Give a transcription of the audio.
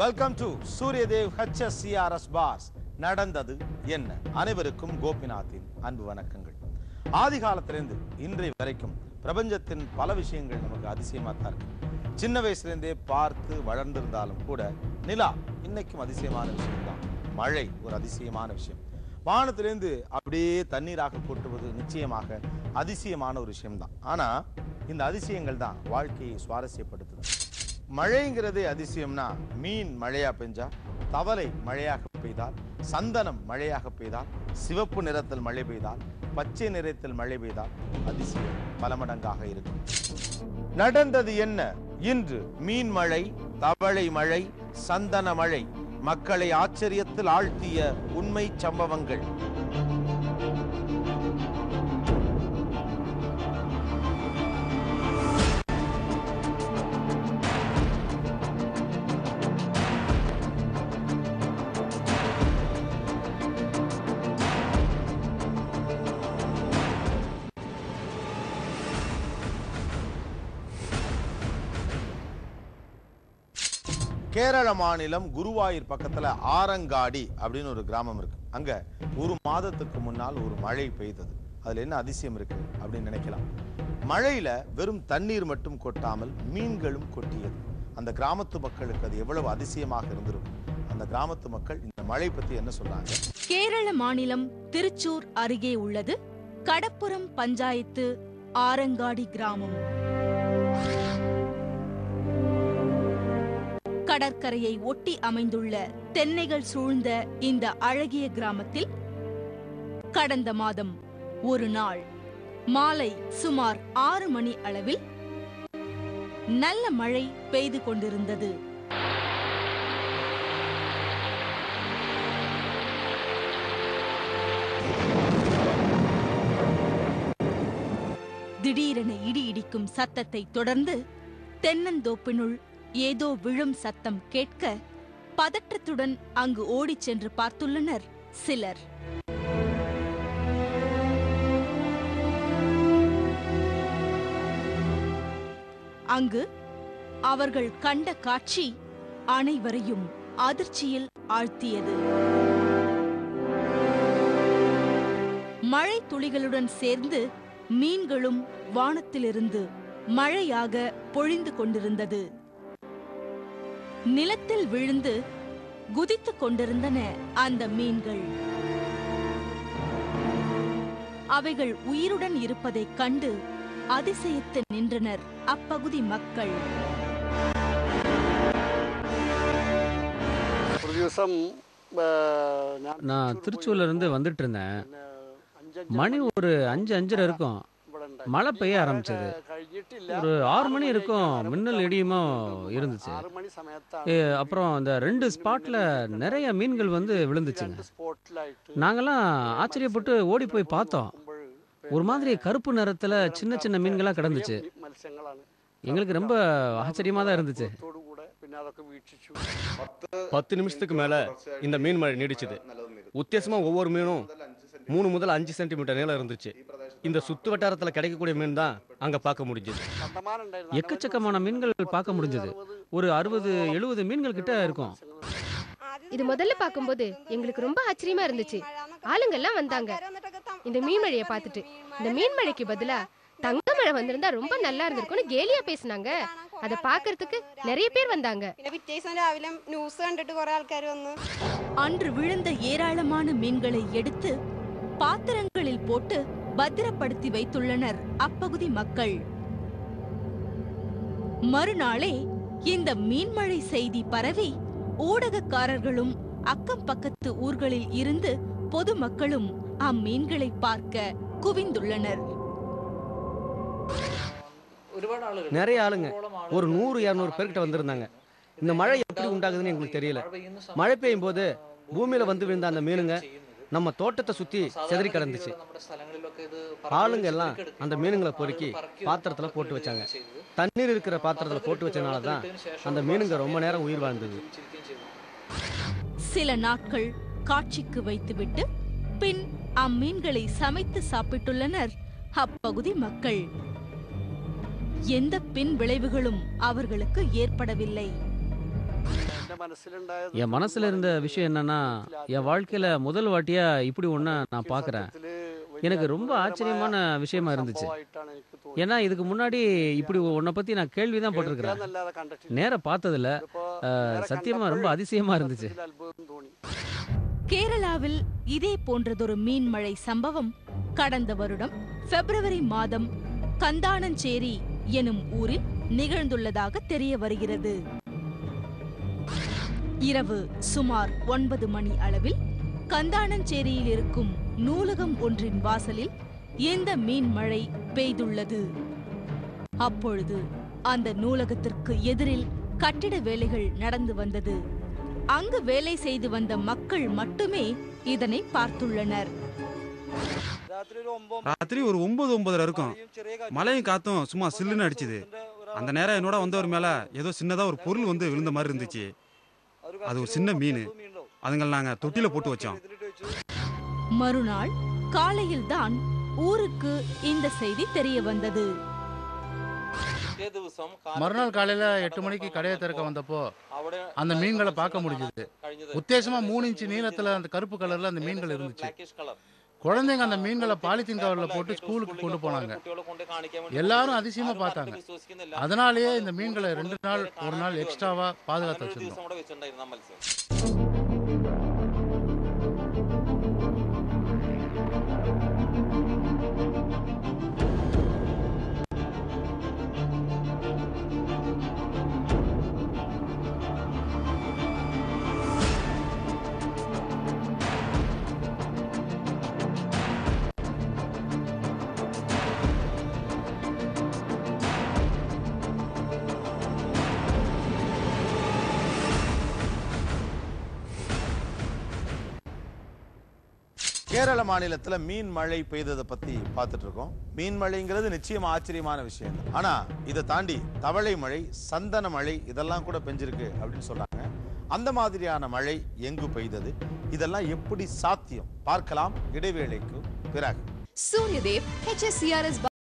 Welcome to Suryadev HSCRS பாஸ். நடந்தது என்ன? அனைவருக்கும் கோபிநாத்தின் அன்பு வணக்கங்கள். ஆதி காலத்திலிருந்து இன்றைய வரைக்கும் பிரபஞ்சத்தின் பல விஷயங்கள் நமக்கு அதிசயமா தான் இருக்கு. சின்ன வயசுலேருந்தே பார்த்து வளர்ந்திருந்தாலும் கூட நிலா இன்னைக்கும் அதிசயமான விஷயம் தான். மழை ஒரு அதிசயமான விஷயம். வானத்திலிருந்து அப்படியே தண்ணீராக கொட்டுவது நிச்சயமாக அதிசயமான ஒரு விஷயம்தான். ஆனா இந்த அதிசயங்கள் தான் வாழ்க்கையை சுவாரஸ்யப்படுத்துது. மழைங்கிறதே அதிசயம்னா, மீன் மழையா பெஞ்சா, தவளை மழையாக பெய்தால், சந்தனம் மழையாக பெய்தால், சிவப்பு நிறத்தில் மழை பெய்தால், பச்சை நிறத்தில் மழை பெய்தால் அதிசயம் பல மடங்காக இருக்கும். நடந்தது என்ன? இன்று மீன் மழை, தவளை மழை, சந்தன மழை மக்களை ஆச்சரியத்தில் ஆழ்த்திய உண்மை சம்பவங்கள். கேரள மாநிலம் குருவாயூர் பக்கத்துல ஆரங்காடி அப்படின்னு ஒரு கிராமம் இருக்கு. அங்க ஒரு மாதத்துக்கு முன்னால் ஒரு மழை பெய்தது. அதுல என்ன அதிசயம் இருக்கு அப்படின்னு நினைக்கலாம். மழையில வெறும் தண்ணீர் மட்டும் கொட்டாமல் மீன்களும் கொட்டியது. அந்த கிராமத்து மக்களுக்கு அது எவ்வளவு அதிசயமாக இருந்திருக்கும். அந்த கிராமத்து மக்கள் இந்த மழை பத்தி என்ன சொல்றாங்க? கேரள மாநிலம் திருச்சூர் அருகே உள்ளது கடப்புரம் பஞ்சாயத்து ஆரங்காடி கிராமம். கடற்கரையை ஒட்டி அமைந்துள்ள தென்னைகள் சூழ்ந்த இந்த அழகிய கிராமத்தில் கடந்த மாதம் ஒரு நாள் மாலை சுமார் 6 மணி அளவில் நல்ல மழை பெய்து கொண்டிருந்தது. திடீரென இடி இடிக்கும் சத்தத்தை தொடர்ந்து தென்னந்தோப்பினுள் ஏதோ விழும் சத்தம் கேட்க பதற்றத்துடன் அங்கு ஓடிச் சென்று பார்த்துள்ளனர் சிலர். அங்கு அவர்கள் கண்ட காட்சி அனைவரையும் அதிர்ச்சியில் ஆழ்த்தியது. மழை துளிகளுடன் சேர்ந்து மீன்களும் வானத்திலிருந்து மழையாக பொழிந்து கொண்டிருந்தது. நிலத்தில் விழுந்து குதித்துக் கொண்டிருந்தன அந்த மீன்கள். அவைகள் உயிருடன் இருப்பதைக் கண்டு அதிசயித்து நின்றனர் அப்பகுதி மக்கள். நான் திருச்சூர்ல இருந்து வந்துட்டு இருந்தேன். மணி ஒரு 5:30 இருக்கும். மழை பெய்ய ஆரம்பிச்சது. ஒரு 6 மணி இருக்கும். மின்னல் இடியுமா இருந்துச்சு. அப்புறம் அந்த 2 ஸ்பாட்ல நிறைய மீன்கள் வந்து விழுந்துச்சுங்க. நாங்கெல்லாம் ஆச்சரியப்பட்டு ஓடி போய் பார்த்தோம். ஒரு மாதிரி கருப்பு நிறத்துல சின்ன சின்ன மீன்களா கிடந்துச்சு. எங்களுக்கு ரொம்ப ஆச்சரியமா தான் இருந்துச்சு. 10 நிமிஷத்துக்கு மேல இந்த மீன் மழை நீடிச்சது. உத்தேசமா ஒவ்வொரு மீனும் 3 முதல் 5 சென்டிமீட்டர் நீளம் இருந்துச்சு. இந்த சுத்து வட்டாரத்துல கிடைக்கக்கூடிய மீன் தான் அங்க பார்க்க முடிஞ்சது. எக்கச்சக்கமான மீன்கள் பார்க்க முடிஞ்சது. ஒரு 60-70 மீன்கள் கிட்ட இருக்கும். இது முதல்ல பார்க்கும்போது எங்களுக்கு ரொம்ப ஆச்சரியமா இருந்துச்சு. ஆளுங்க எல்லாம் வந்தாங்க இந்த மீன் மழையை பார்த்துட்டு. இந்த மீன் மழைக்கு பதிலா தங்க மழை வந்திருந்தா ரொம்ப நல்லா இருந்திருக்கும்னு கேலியா பேசினாங்க. அதை பார்க்கறதுக்கு நிறைய பேர் வந்தாங்க. அன்று விழுந்த ஏராளமான மீன்களை எடுத்து பாத்திரங்களில் போட்டு பத்திரப்படுத்தி வைத்துள்ளனர் அப்பகுதி மக்கள். மறுநாளே இந்த மீன்மழை செய்தி பரவி ஊடகக்காரர்களும் அக்கம் பக்கத்து ஊர்களில் இருந்து பொதுமக்களும் அம்மீன்களை பார்க்க குவிந்துள்ளனர். நிறைய ஆளுங்க ஒரு 100-200 பேர்கிட்ட வந்திருந்தாங்க. இந்த மழை எப்படி உண்டாகுதுன்னு எங்களுக்கு தெரியல. மழை பெய்யும் போது பூமியில வந்து விழுந்த அந்த மீனுங்க நம்ம தோட்டத்தை சுத்தி செதறி கிடந்துச்சு. ஆளுங்க எல்லாம் அந்த மீனுங்களை பொறுக்கி பாத்திரத்துல போட்டு வச்சாங்க. தண்ணீர் இருக்கிற பாத்திரத்துல போட்டு வச்சனாலதான் அந்த மீனுங்க ரொம்ப நேரம் உயிர் வாழ்ந்தது. சில நாட்கள் காட்சிக்கு வைத்துவிட்டு பின் அம்மீன்களை சமைத்து சாப்பிட்டுள்ளனர் அப்பகுதி மக்கள். எந்த பின் விளைவுகளும் அவர்களுக்கு ஏற்படவில்லை. என் மனசுல இருந்த விஷயம் என்னன்னா, என் வாழ்க்கையில முதல் வாட்டியா இப்படி ஒண்ண நான் பார்க்கறேன். எனக்கு ரொம்ப ஆச்சரியமான விஷயமா இருந்துச்சு. ஏன்னா இதுக்கு முன்னாடி இப்படி ஒன்ன பத்தி நான் கேள்விதான் பட்டிருக்கிறேன். நேரா பார்த்ததில்ல. சத்தியமா ரொம்ப அதிசயமா இருந்துச்சு. கேரளாவில் இதே போன்றதொரு மீன்மழை சம்பவம் கடந்த வருடம் பிப்ரவரி மாதம் கந்தானஞ்சேரி எனும் ஊரில் நிகழ்ந்துள்ளதாக தெரிய வருகிறது. இரவு சுமார் 9 மணி அளவில் கந்தானஞ்சேரியில் இருக்கும் நூலகம் ஒன்றின் வாசலில் இந்த மீன்மழை பெய்துள்ளது. அப்பொழுது அந்த நூலகத்திற்கு எதிரில் கட்டிட வேலைகள் நடந்து வந்தது. அங்கு வேலை செய்து வந்த மக்கள் மட்டுமே இதனை பார்த்துள்ளனர். ராத்திரி ஒரு 9:30 இருக்கும். மழையும் காத்தும் சும்மா சில்லுன்னு அடிச்சுது. அந்த நேரம் என்னோட வந்தவர் மேல ஏதோ சின்னதா ஒரு பொருள் வந்து விழுந்த மாதிரி இருந்துச்சு. அது ஒரு சின்ன மீன். அதுங்களை நாங்க தொட்டில போட்டு வச்சோம். மறுநாள் காலையில்தான் ஊருக்கு இந்த செய்தி தெரிய வந்தது. மறுநாள் காலையில 8 மணிக்கு கடையை திறக்க வந்தப்போ அந்த மீன்களை பார்க்க முடிஞ்சது. உத்தேசமா 3 இன்ச்சு நீளத்துல அந்த கருப்பு கலர்ல அந்த மீன்கள் இருந்துச்சு. குழந்தைங்க அந்த மீன்களை பாலித்தீன் கவர்ல போட்டு ஸ்கூலுக்கு கொண்டு போனாங்க. எல்லாரும் அதிசயமா பார்த்தாங்க. அதனாலேயே இந்த மீன்களை 2 நாள் ஒரு நாள் எக்ஸ்ட்ராவா பாதுகாத்து வச்சிருந்தோம். கேரள மாநிலத்துல மீன் மழை பெய்ததை பத்தி பார்த்துட்டு இருக்கோம். மீன் மழைங்கிறது நிச்சயமா ஆச்சரியமான விஷயம். ஆனா இதை தாண்டி தவளை மழை, சந்தன மழை இதெல்லாம் கூட பெஞ்சிருக்கு அப்படின்னு சொல்றாங்க. அந்த மாதிரியான மழை எங்கு பெய்தது, இதெல்லாம் எப்படி சாத்தியம் பார்க்கலாம் இடைவேளைக்கு பிறகு. சூரியதேவ் HSCRS